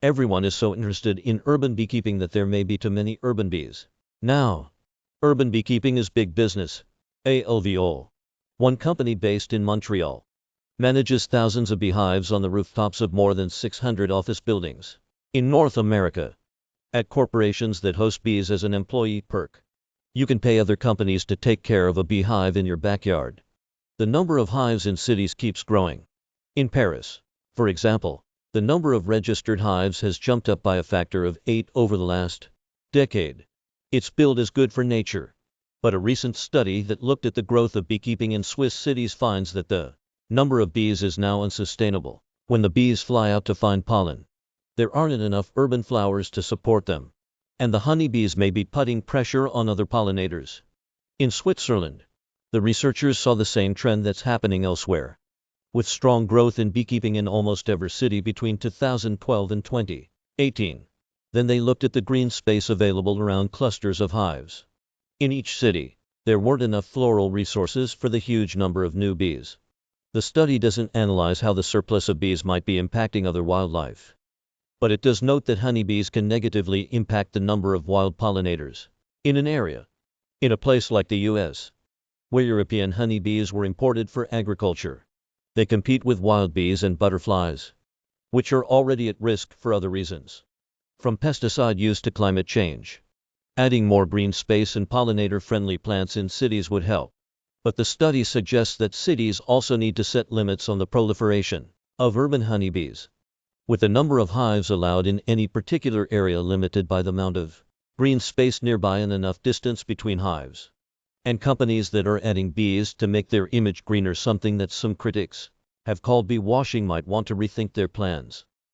Everyone is so interested in urban beekeeping that there may be too many urban bees. Now, urban beekeeping is big business. ALVO. One company based in Montreal manages thousands of beehives on the rooftops of more than 600 office buildings. In North America, at corporations that host bees as an employee perk, you can pay other companies to take care of a beehive in your backyard. The number of hives in cities keeps growing. In Paris, for example, the number of registered hives has jumped up by a factor of 8 over the last decade. Its build is good for nature, but a recent study that looked at the growth of beekeeping in Swiss cities finds that the number of bees is now unsustainable. When the bees fly out to find pollen, there aren't enough urban flowers to support them, and the honeybees may be putting pressure on other pollinators. In Switzerland, the researchers saw the same trend that's happening elsewhere, with strong growth in beekeeping in almost every city between 2012 and 2018. Then they looked at the green space available around clusters of hives. In each city, there weren't enough floral resources for the huge number of new bees. The study doesn't analyze how the surplus of bees might be impacting other wildlife, but it does note that honeybees can negatively impact the number of wild pollinators. In a place like the US, where European honeybees were imported for agriculture, they compete with wild bees and butterflies, which are already at risk for other reasons. From pesticide use to climate change, adding more green space and pollinator-friendly plants in cities would help. But the study suggests that cities also need to set limits on the proliferation of urban honeybees, with the number of hives allowed in any particular area limited by the amount of green space nearby and enough distance between hives. And companies that are adding bees to make their image greener, something that some critics have called bee washing, might want to rethink their plans.